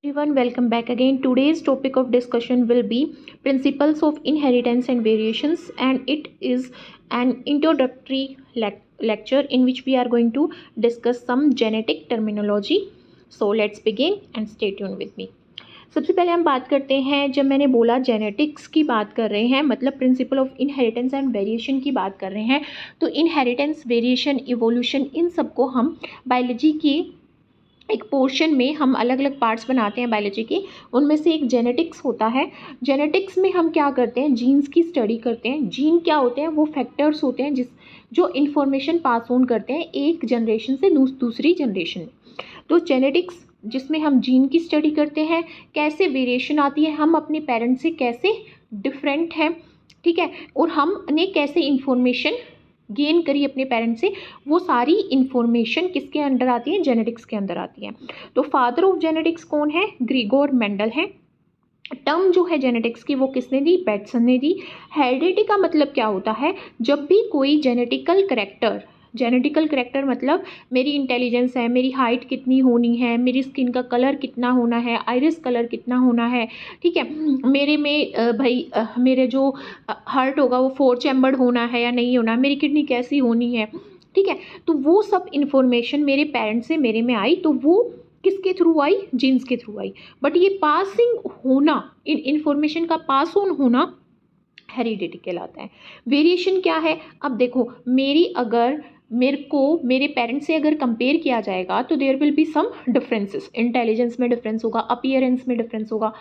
Everyone, welcome back again. Today's topic of discussion will be principles of inheritance and variations, and it is an introductory lecture in which we are going to discuss some genetic terminology. So let's begin and stay tuned with me. सबसे पहले हम बात करते हैं, जब मैंने बोला genetics की बात कर रहे हैं, मतलब principle of inheritance and variation की बात कर रहे हैं, तो इनहेरिटेंस, वेरिएशन, इवोल्यूशन, इन सबको हम बायोलॉजी की एक पोर्शन में हम अलग अलग पार्ट्स बनाते हैं बायोलॉजी के। उनमें से एक जेनेटिक्स होता है। जेनेटिक्स में हम क्या करते हैं, जीन्स की स्टडी करते हैं। जीन क्या होते हैं, वो फैक्टर्स होते हैं जो इन्फॉर्मेशन पास ऑन करते हैं एक जनरेशन से दूसरी जनरेशन में। तो जेनेटिक्स जिसमें हम जीन की स्टडी करते हैं, कैसे वेरिएशन आती है, हम अपने पेरेंट्स से कैसे डिफरेंट हैं, ठीक है, और हमने कैसे इन्फॉर्मेशन गेन करी अपने पेरेंट्स से, वो सारी इन्फॉर्मेशन किसके अंडर आती है, जेनेटिक्स के अंदर आती है। तो फादर ऑफ जेनेटिक्स कौन है, ग्रिगोर मेंडल है। टर्म जो है जेनेटिक्स की वो किसने दी, बैटसन ने दी। हेरिडिटी का मतलब क्या होता है, जब भी कोई जेनेटिकल करेक्टर मतलब मेरी इंटेलिजेंस है, मेरी हाइट कितनी होनी है, मेरी स्किन का कलर कितना होना है, आइरिस कलर कितना होना है, ठीक है, मेरे में मेरे जो हार्ट होगा वो 4 चैम्बर्ड होना है या नहीं होना, मेरी किडनी कैसी होनी है, ठीक है, तो वो सब इन्फॉर्मेशन मेरे पेरेंट्स से मेरे में आई, तो वो किसके थ्रू आई, जीन्स के थ्रू आई। बट ये पासिंग होना, इन्फॉर्मेशन का पास ऑन होना हेरिडिटी कहलाता है। वेरिएशन क्या है, अब देखो मेरे पेरेंट्स से अगर कंपेयर किया जाएगा तो there will be some differences. Intelligence में डिफरेंस होगा, अपीयरेंस में डिफरेंस होगा,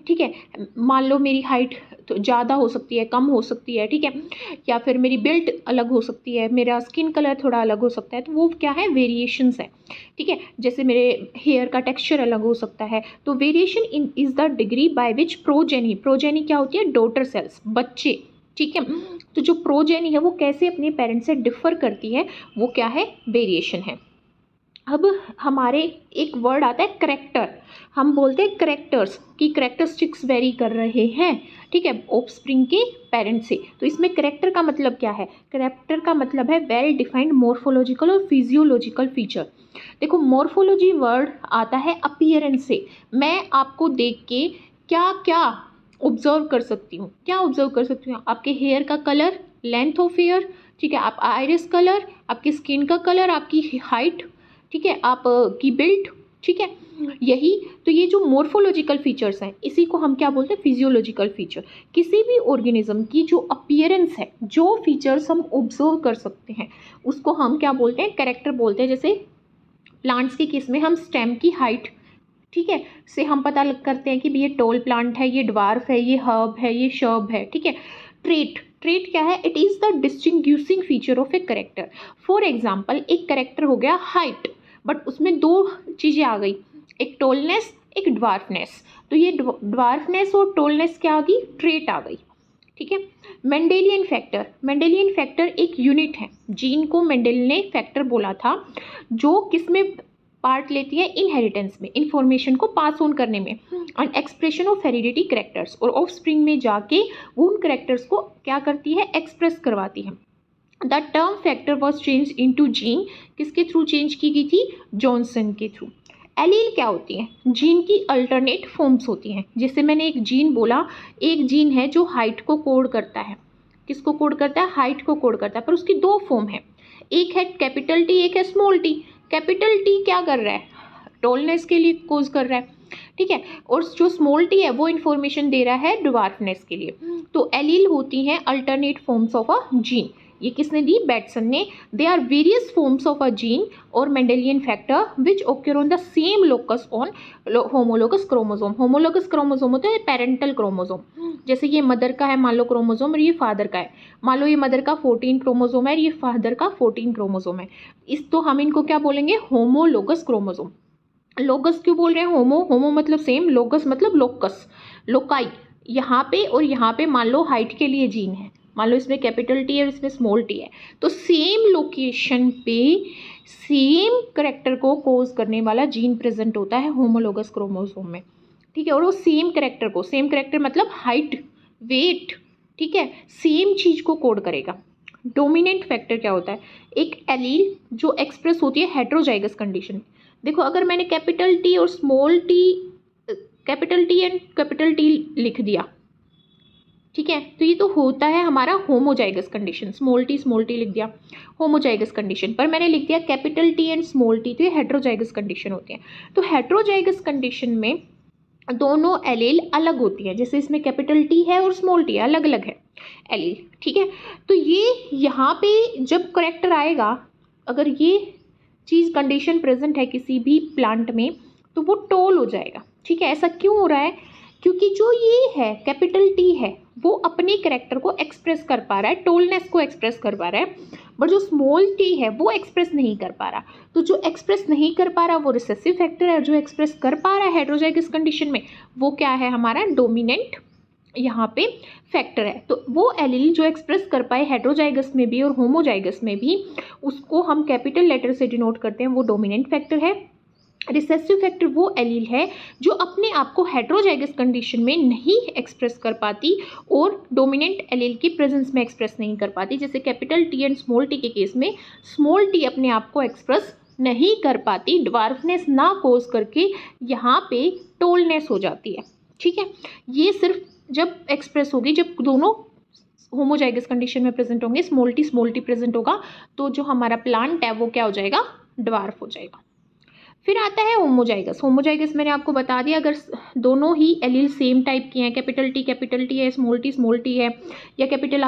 ठीक है। मान लो मेरी हाइट तो ज़्यादा हो सकती है, कम हो सकती है, ठीक है, या फिर मेरी बिल्ड अलग हो सकती है, मेरा स्किन कलर थोड़ा अलग हो सकता है, तो वो क्या है, वेरिएशंस है, ठीक है। जैसे मेरे हेयर का टेक्सचर अलग हो सकता है। तो variation in is the degree by which progeny क्या होती है, डॉटर सेल्स, बच्चे, ठीक है, तो जो प्रोजेनी है वो कैसे अपने पेरेंट्स से डिफर करती है, वो क्या है, वेरिएशन है। अब हमारे एक वर्ड आता है करेक्टर, हम बोलते हैं करेक्टर्स की करेक्टरिस्टिक्स वेरी कर रहे हैं, ठीक है, ऑफस्प्रिंग के पेरेंट्स से। तो इसमें करेक्टर का मतलब क्या है, करेक्टर का मतलब है वेल डिफाइंड मॉर्फोलॉजिकल और फिजियोलॉजिकल फीचर। देखो मॉर्फोलॉजी वर्ड आता है अपीयरेंस से, मैं आपको देख के क्या क्या ऑब्जर्व कर सकती हूँ, क्या ऑब्जर्व कर सकती हूँ, आपके हेयर का कलर, लेंथ ऑफ हेयर, ठीक है, आप आइरिस कलर, आपकी स्किन का कलर, आपकी हाइट, ठीक है, आप की बिल्ड, ठीक है, यही। तो ये जो मॉर्फोलॉजिकल फीचर्स हैं इसी को हम क्या बोलते हैं, फिजियोलॉजिकल फीचर। किसी भी ऑर्गेनिज्म की जो अपीयरेंस है, जो फीचर्स हम ऑब्जर्व कर सकते हैं, उसको हम क्या बोलते हैं, कैरेक्टर बोलते हैं। जैसे प्लांट्स के केस में हम स्टेम की हाइट, ठीक है, से हम पता करते हैं कि ये टॉल प्लांट है, ये ड्वार्फ है, ये हर्ब है, ये शर्ब है, ठीक है। ट्रेट क्या है, it is the distinguishing feature of a character. For example एक करेक्टर हो गया हाइट, बट उसमें दो चीज़ें आ गई, एक टॉलनेस, एक ड्वार्फनेस। तो ये ड्वार्फनेस और टॉलनेस क्या आ गई, ट्रेट आ गई, ठीक है। मेंडेलियन फैक्टर एक यूनिट है, जीन को मेंडल ने फैक्टर बोला था, जो किसमें पार्ट लेती है, इनहेरिटेंस में, इंफॉर्मेशन को पास ऑन करने में, and expression of heredity characters, और ऑफ स्प्रिंग में जाके वो उन करेक्टर्स को क्या करती है, एक्सप्रेस करवाती है। The term factor was change into gene, किसके थ्रू चेंज की गई थी, जॉनसन के थ्रू। एलील क्या होती है, जीन की अल्टरनेट फॉर्म्स होती हैं। जैसे मैंने एक जीन बोला, एक जीन है जो हाइट को कोड करता है, किसको कोड करता है, हाइट को कोड करता है, पर उसकी दो फॉर्म है, एक है कैपिटल टी, एक है स्मॉल टी। कैपिटल टी क्या कर रहा है, टॉलनेस के लिए कोज कर रहा है, ठीक है, और जो स्मॉल टी है वो इन्फॉर्मेशन दे रहा है ड्वार्फनेस के लिए। तो एलील होती हैं alternate forms of a gene, ये किसने दी, बैटसन ने। They are various forms of a gene और Mendelian factor which occur on the same locus on homologous chromosome. Homologous chromosome होता है पेरेंटल क्रोमोसोम, जैसे ये मदर का है मान लो क्रोमोसोम, और ये फादर का है, मान लो ये मदर का 14 क्रोमोसोम है, ये फादर का 14 क्रोमोसोम है, तो हम इनको क्या बोलेंगे, होमोलोगस क्रोमोसोम। लोगस क्यों बोल रहे हैं, होमो मतलब सेम, लोगस मतलब लोकस, लोकाई, यहाँ पे और यहाँ पे मान लो हाइट के लिए जीन है, मान लो इसमें कैपिटल टी है और इसमें स्मॉल टी है, तो सेम लोकेशन पे सेम करेक्टर को कोज करने वाला जीन प्रेजेंट होता है होमोलोगस क्रोमोसोम में, ठीक है। और वो सेम करेक्टर मतलब हाइट, वेट, ठीक है, सेम चीज को कोड करेगा। डोमिनेंट फैक्टर क्या होता है, एक एलील जो एक्सप्रेस होती है हेटेरोजाइगस कंडीशन। देखो अगर मैंने कैपिटल टी और small T capital T and capital T लिख दिया, ठीक है, तो ये तो होता है हमारा होमोजाइगस कंडीशन, स्मॉल टी लिख दिया होमोजाइगस कंडीशन, पर मैंने लिख दिया capital T and small T, तो ये हेट्रोजाइगस कंडीशन होती है। तो हेट्रोजाइगस कंडीशन में दोनों एलील अलग होती है, जैसे इसमें कैपिटल टी है और स्मॉल टी अलग अलग है एलील, ठीक है। तो ये यहाँ पे जब करेक्टर आएगा, अगर ये चीज़ कंडीशन प्रेजेंट है किसी भी प्लांट में, तो वो टोल हो जाएगा, ठीक है। ऐसा क्यों हो रहा है? क्योंकि जो ये है कैपिटल टी है वो अपने कैरेक्टर को एक्सप्रेस कर पा रहा है, टोलनेस को एक्सप्रेस कर पा रहा है, बट जो स्मॉल टी है वो एक्सप्रेस नहीं कर पा रहा। तो जो एक्सप्रेस नहीं कर पा रहा वो रिसेसिव फैक्टर है, जो एक्सप्रेस कर पा रहा है हेट्रोजाइगस कंडीशन में वो क्या है, हमारा डोमिनेंट यहाँ पे फैक्टर है। तो वो एलील जो एक्सप्रेस कर पाए हेट्रोजाइगस में भी और होमोजाइगस में भी, उसको हम कैपिटल लेटर से डिनोट करते हैं, वो डोमिनेंट फैक्टर है। रिसेसिव फैक्टर वो एलील है जो अपने आप को हेट्रोजाइगस कंडीशन में नहीं एक्सप्रेस कर पाती और डोमिनेंट एलील की प्रेजेंस में एक्सप्रेस नहीं कर पाती। जैसे capital T and small T के केस में स्मॉल टी अपने आप को एक्सप्रेस नहीं कर पाती, ड्वार्फनेस ना कोज करके यहाँ पे टोलनेस हो जाती है, ठीक है। ये सिर्फ जब एक्सप्रेस होगी जब दोनों होमोजाइगस कंडीशन में प्रेजेंट होंगे, स्मॉल टी प्रेजेंट होगा, तो जो हमारा प्लांट है वो क्या हो जाएगा, ड्वार्फ हो जाएगा। फिर आता है होमोजाइगस। होमोजाइगस मैंने आपको बता दिया, अगर दोनों ही एलील सेम टाइप की हैं, कैपिटल टी है, स्मॉल टी है, या कैपिटल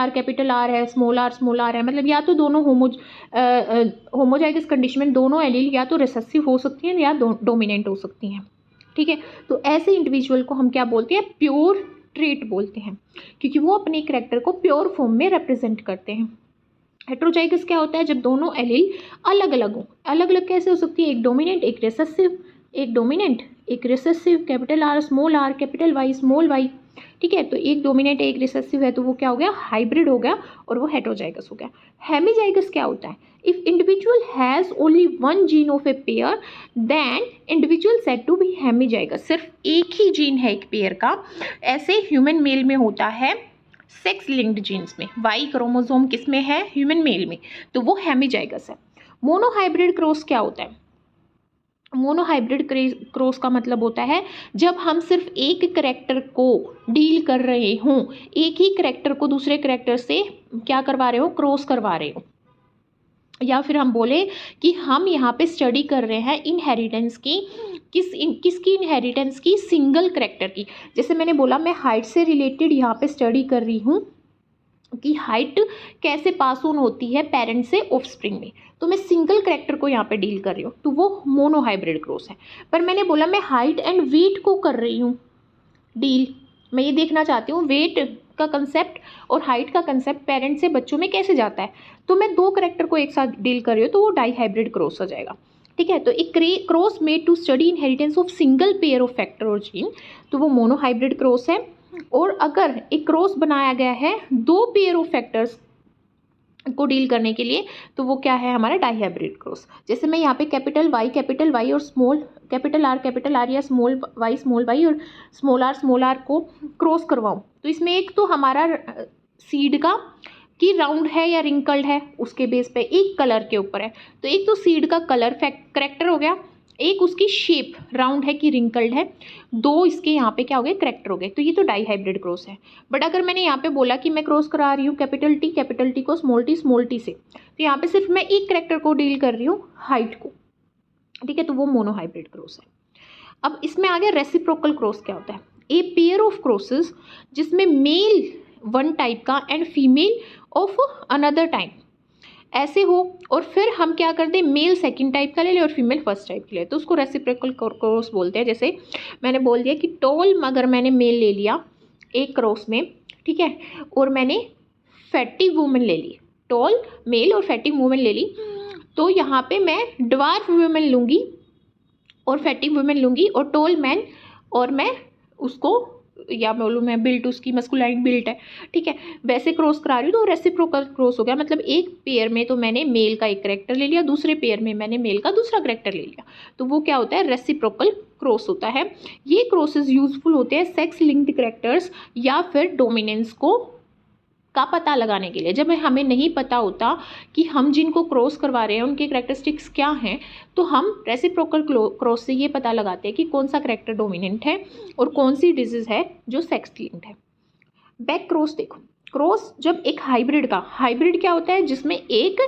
आर है, स्मॉल आर है, मतलब या तो दोनों होमोजाइगस कंडीशन में दोनों एलील या तो रिसेसिव हो सकती हैं या डोमिनेंट हो सकती हैं, ठीक है। तो ऐसे इंडिविजुअल को हम क्या बोलते हैं, प्योर ट्रेट बोलते हैं, क्योंकि वो अपने कैरेक्टर को प्योर फॉर्म में रिप्रेजेंट करते हैं। हेट्रोजाइगस क्या होता है, जब दोनों एलील अलग अलग हो। अलग अलग कैसे हो सकती है, एक डोमिनेंट एक रिसेसिव, एक डोमिनेंट एक recessive, capital R capital Y small Y, ठीक है। तो एक डोमिनेंट एक रिसेसिव है तो वो क्या हो गया, हाइब्रिड हो गया और वो हेट्रोजाइगस हो गया। हेमीजाइगस क्या होता है, if individual has only one gene of a pair then individual said to be hemizygous. सिर्फ एक ही जीन है एक पेयर का, ऐसे ह्यूमन मेल में होता है सेक्स लिंक्ड जीन्स में, वाई क्रोमोसोम किस में है, ह्यूमन मेल में, तो वो हेमीजाइगस है। मोनोहाइब्रिड क्रॉस क्या होता है, मोनोहाइब्रिड क्रॉस का मतलब होता है जब हम सिर्फ एक कैरेक्टर को डील कर रहे हों, एक ही कैरेक्टर को दूसरे कैरेक्टर से क्या करवा रहे हो, क्रॉस करवा रहे हो, या फिर हम बोले कि हम यहाँ पे स्टडी कर रहे हैं इनहेरिटेंस की, किसकी इनहेरिटेंस की, सिंगल कैरेक्टर की। जैसे मैंने बोला मैं हाइट से रिलेटेड यहाँ पे स्टडी कर रही हूँ कि हाइट कैसे पास ऑन होती है पेरेंट से ऑफस्प्रिंग में, तो मैं सिंगल कैरेक्टर को यहाँ पे डील कर रही हूँ, तो वो मोनोहाइब्रिड क्रॉस है। पर मैंने बोला मैं हाइट एंड वेट को कर रही हूँ डील, मैं ये देखना चाहती हूँ वेट का कंसेप्ट और हाइट का कंसेप्ट पेरेंट से बच्चों में कैसे जाता है, तो मैं दो कैरेक्टर को एक साथ डील कर रही हूँ, तो वो डाईहाइब्रिड क्रॉस हो जाएगा, ठीक है। तो एक cross made to study inheritance of single pair of factor और जीन, तो वो मोनोहाइब्रिड क्रॉस है। और अगर एक क्रॉस बनाया गया है दो पेयर ऑफ फैक्टर्स को डील करने के लिए, तो वो क्या है, हमारा डाईहाइब्रिड क्रॉस। जैसे मैं यहाँ पे कैपिटल वाई और स्मॉल कैपिटल आर या स्मॉल वाई और स्मॉल आर को क्रॉस करवाऊँ, तो इसमें एक तो हमारा सीड का कि राउंड है या रिंकल्ड है उसके बेस पे, एक कलर के ऊपर है, तो एक तो सीड का कलर करेक्टर हो गया, एक उसकी शेप राउंड है कि रिंकल्ड है, दो इसके यहाँ पे क्या हो गए, करेक्टर हो गए, तो ये तो डाईहाइब्रिड क्रॉस है। बट अगर मैंने यहाँ पे बोला कि मैं क्रॉस करा रही हूँ कैपिटल टी को स्मॉल टी से, तो यहाँ पे सिर्फ मैं एक करेक्टर को डील कर रही हूँ, हाइट को, ठीक है, तो वो मोनोहाइब्रिड क्रॉस है। अब इसमें आ गया रेसिप्रोकल क्रॉस क्या होता है, ए पेयर ऑफ क्रॉसेस जिसमें मेल वन टाइप का and female of another type ऐसे हो, और फिर हम क्या करते हैं, मेल सेकंड टाइप का ले ले और फीमेल फर्स्ट टाइप के लिए, तो उसको रेसिप्रोकल क्रॉस बोलते हैं। जैसे मैंने बोल दिया कि टॉल अगर मैंने मेल ले लिया एक क्रॉस में, ठीक है, और मैंने फैटी वुमेन ले ली, टॉल मेल और फैटी वुमेन ले ली, तो यहाँ पे मैं ड्वार्फ वुमेन लूँगी और फैटी वुमेन लूँगी और टॉल मैन, और मैं उसको या बोलूँ मैं बिल्ट, उसकी मस्कुलाइन बिल्ट है, ठीक है, वैसे क्रॉस करा रही हूँ, तो रेसिप्रोकल क्रॉस हो गया। मतलब एक पेयर में तो मैंने मेल का एक कैरेक्टर ले लिया, दूसरे पेयर में मैंने मेल का दूसरा कैरेक्टर ले लिया, तो वो क्या होता है, रेसिप्रोकल क्रॉस होता है। ये क्रॉसेस यूजफुल होते हैं सेक्स लिंक्ड कैरेक्टर्स या फिर डोमिनेंस को का पता लगाने के लिए, जब हमें नहीं पता होता कि हम जिनको क्रॉस करवा रहे हैं उनके कैरेक्टरिस्टिक्स क्या हैं, तो हम रेसिप्रोकल क्रॉस से ये पता लगाते हैं कि कौन सा कैरेक्टर डोमिनेंट है और कौन सी डिजीज है जो सेक्स लिंक्ड है। बैक क्रॉस देखो, क्रॉस जब एक हाइब्रिड क्या होता है, जिसमें एक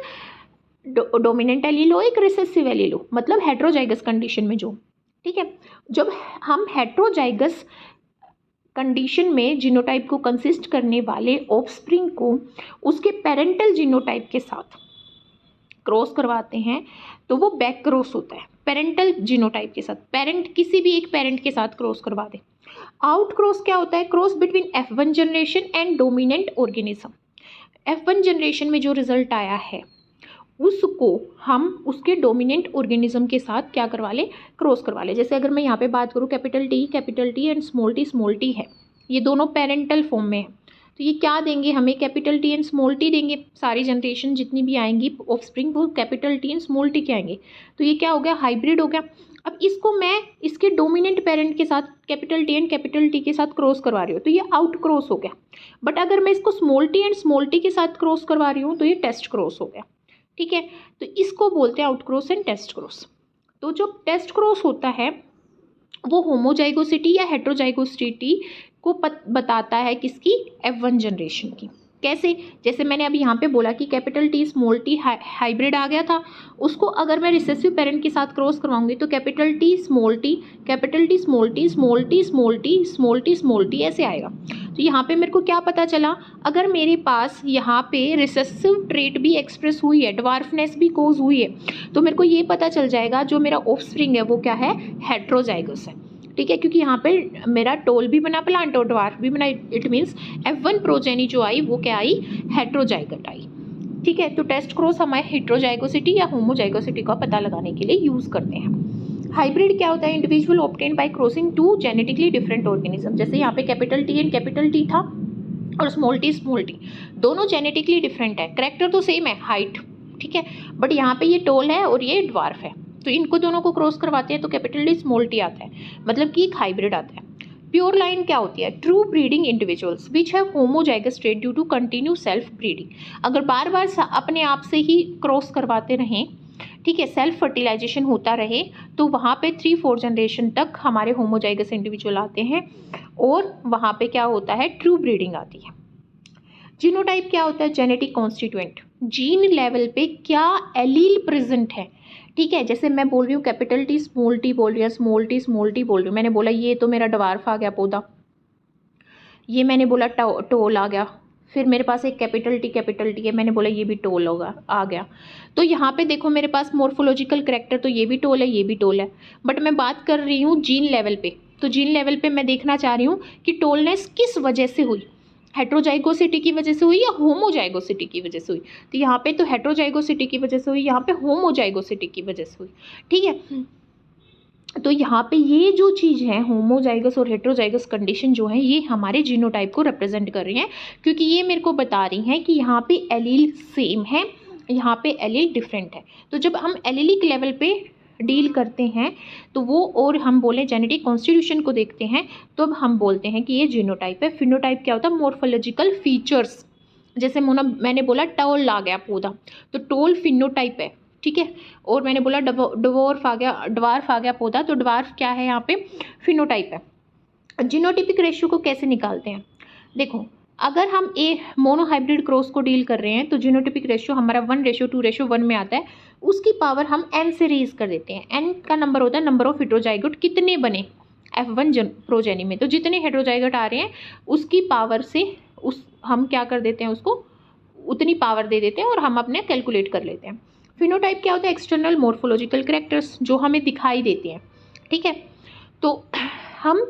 डोमिनेंट एलील हो, एक रिसेसिव एलील हो, मतलब हेट्रोजाइगस कंडीशन में जो, ठीक है। जब हम हेट्रोजाइगस कंडीशन में जीनोटाइप को कंसिस्ट करने वाले ऑफस्प्रिंग को उसके पेरेंटल जीनोटाइप के साथ क्रॉस करवाते हैं तो वो बैक क्रॉस होता है। पेरेंटल जीनोटाइप के साथ, पेरेंट किसी भी एक पेरेंट के साथ क्रॉस करवा दे। आउट क्रॉस क्या होता है, cross between F1 generation and dominant organism. F1 generation में जो रिजल्ट आया है उसको हम उसके डोमिनेंट ऑर्गेनिज्म के साथ क्या करवा ले, क्रॉस करवा ले। जैसे अगर मैं यहाँ पे बात करूँ capital T and small T है, ये दोनों पेरेंटल फॉर्म में है, तो ये क्या देंगे हमें, capital T and small T देंगे। सारी जनरेशन जितनी भी आएंगी ऑफस्प्रिंग वो capital T and small T के आएंगे, तो ये क्या हो गया, हाइब्रिड हो गया। अब इसको मैं इसके डोमिनेंट पेरेंट के साथ capital T and capital T के साथ क्रॉस करवा रही हूँ तो ये आउट क्रॉस हो गया। बट अगर मैं इसको small T and small T के साथ क्रॉस करवा रही हूँ तो ये टेस्ट क्रॉस हो गया, ठीक है। तो इसको बोलते हैं out cross and test cross. तो जो टेस्ट क्रॉस होता है वो होमोजाइगोसिटी या हेट्रोजाइगोसिटी को बताता है किसकी, F1 जनरेशन की। कैसे, जैसे मैंने अभी यहाँ पे बोला कि capital T small T hybrid आ गया था, उसको अगर मैं रिसेसिव पेरेंट के साथ क्रॉस करवाऊंगी तो capital T small T, capital T small T, small T small T, small T small T, ऐसे आएगा। तो यहाँ पे मेरे को क्या पता चला, अगर मेरे पास यहाँ पे रिसेसिव ट्रेट भी एक्सप्रेस हुई है, ड्वार्फनेस भी कोज हुई है, तो मेरे को ये पता चल जाएगा जो मेरा ऑफस्प्रिंग है वो क्या है, हेट्रोजाइगस है, ठीक है। क्योंकि यहाँ पे मेरा टोल भी बना, प्लांट और ड्वार्फ भी बना, इट मीन्स F1 प्रोजेनी जो आई वो क्या आई, हेट्रोजाइगट आई, ठीक है। तो टेस्ट क्रॉस हमारे हेट्रोजाइगोसिटी या होमोजाइगोसिटी का पता लगाने के लिए यूज़ करते हैं। हाइब्रिड क्या होता है, individual obtain by crossing two genetically different organism. जैसे यहाँ पे capital T and capital T था और स्मॉल टी दोनों जेनेटिकली डिफरेंट है, कैरेक्टर तो सेम है, हाइट, ठीक है, बट यहाँ पे ये टोल है और ये ड्वार्फ है, तो इनको दोनों को क्रॉस करवाते हैं तो कैपिटल टी स्मॉल टी आता है, मतलब कि एक हाइब्रिड आता है। प्योर लाइन क्या होती है, true breeding individuals which have homozygous trait due to continue self breeding. अगर बार बार अपने आप से ही क्रॉस करवाते रहें, ठीक है, सेल्फ फर्टिलाइजेशन होता रहे, तो वहाँ पे 3-4 जनरेशन तक हमारे होमोजाइगस इंडिविजुअल आते हैं और वहाँ पे क्या होता है, ट्रू ब्रीडिंग आती है। जीनोटाइप क्या होता है, जेनेटिक कॉन्स्टिट्यूएंट, जीन लेवल पे क्या एलील प्रेजेंट है, ठीक है। जैसे मैं बोल रही हूँ कैपिटल टी स्मॉल टी बोल रही हूँ, स्मॉल टी बोल रही हूँ, मैंने बोला ये तो मेरा ड्वार्फ आ गया पौधा, ये मैंने बोला टोल आ गया, फिर मेरे पास एक कैपिटल टी है, मैंने बोला ये भी टोल होगा, आ गया। तो यहाँ पे देखो मेरे पास मॉर्फोलॉजिकल कैरेक्टर, तो ये भी टोल है, ये भी टोल है, बट मैं बात कर रही हूँ जीन लेवल पे, तो जीन लेवल पे मैं देखना चाह रही हूँ कि टोलनेस किस वजह से हुई, हेट्रोजाइगोसिटी की वजह से हुई या होमोजाइगोसिटी की वजह से हुई। तो यहाँ पे तो हेट्रोजाइगोसिटी की वजह से हुई, यहाँ पे होमोजाइगोसिटी की वजह से हुई, ठीक है। तो यहाँ पे ये जो चीज़ है होमोजाइगस और हेट्रोजाइगस कंडीशन जो है ये हमारे जीनोटाइप को रिप्रेजेंट कर रही हैं, क्योंकि ये मेरे को बता रही हैं कि यहाँ पे एलील सेम है, यहाँ पे एलील डिफरेंट है। तो जब हम एलीलिक लेवल पे डील करते हैं तो वो, और हम बोले जेनेटिक कॉन्स्टिट्यूशन को देखते हैं, तो अब हम बोलते हैं कि ये जीनोटाइप है। फिनोटाइप क्या होता है, मॉर्फोलॉजिकल फीचर्स, जैसे मैंने बोला टोल आ गया पौधा, तो टोल फिनोटाइप है, ठीक है। और मैंने बोला ड्वार्फ आ गया पौधा, तो ड्वार्फ क्या है, यहाँ पे फिनोटाइप है। जीनोटिपिक रेशियो को कैसे निकालते हैं, देखो अगर हम मोनोहाइब्रिड क्रॉस को डील कर रहे हैं तो जीनोटिपिक रेशियो हमारा 1:2:1 में आता है, उसकी पावर हम n से रेज कर देते हैं। n का नंबर होता है नंबर ऑफ हेट्रोजाइगोट, कितने बने F1 प्रोजेनी में, तो जितने हेट्रोजाइगोट आ रहे हैं उसकी पावर से हम क्या कर देते हैं, उसको उतनी पावर दे देते हैं और हम अपने कैलकुलेट कर लेते हैं। फिनोटाइप क्या होता है, एक्सटर्नल मॉर्फोलॉजिकल कैरेक्टर्स जो हमें दिखाई देते हैं, ठीक है। तो हम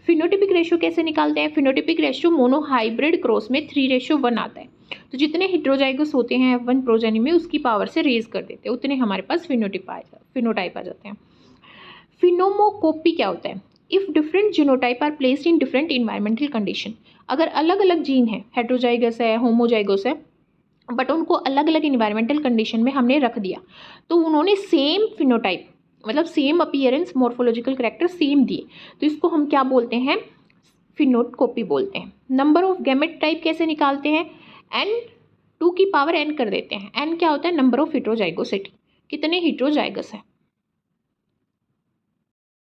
फिनोटिपिक रेशियो कैसे निकालते हैं, फिनोटिपिक रेशियो मोनोहाइब्रिड क्रॉस में 3:1 आता है, तो जितने हेट्रोजाइगस होते हैं F1 प्रोजेनी में उसकी पावर से रेज कर देते हैं, उतने हमारे पास फिनोटाइप आ जाते हैं। फिनोमोकोपी क्या होता है, if different genotype are placed in different environmental condition, अगर अलग अलग जीन है, हेट्रोजाइगस है, होमोजाइगस है, बट उनको अलग अलग इन्वायरमेंटल कंडीशन में हमने रख दिया, तो उन्होंने सेम फिनोटाइप मतलब same appearance, morphological character same दिए, तो इसको हम क्या बोलते हैं, फिनोकॉपी बोलते हैं। नंबर ऑफ गैमेट टाइप कैसे निकालते हैं, एन 2 की पावर n कर देते हैं। n क्या होता है? नंबर ऑफ हेट्रोजाइगोसिटी, कितने हेट्रोजाइगस हैं।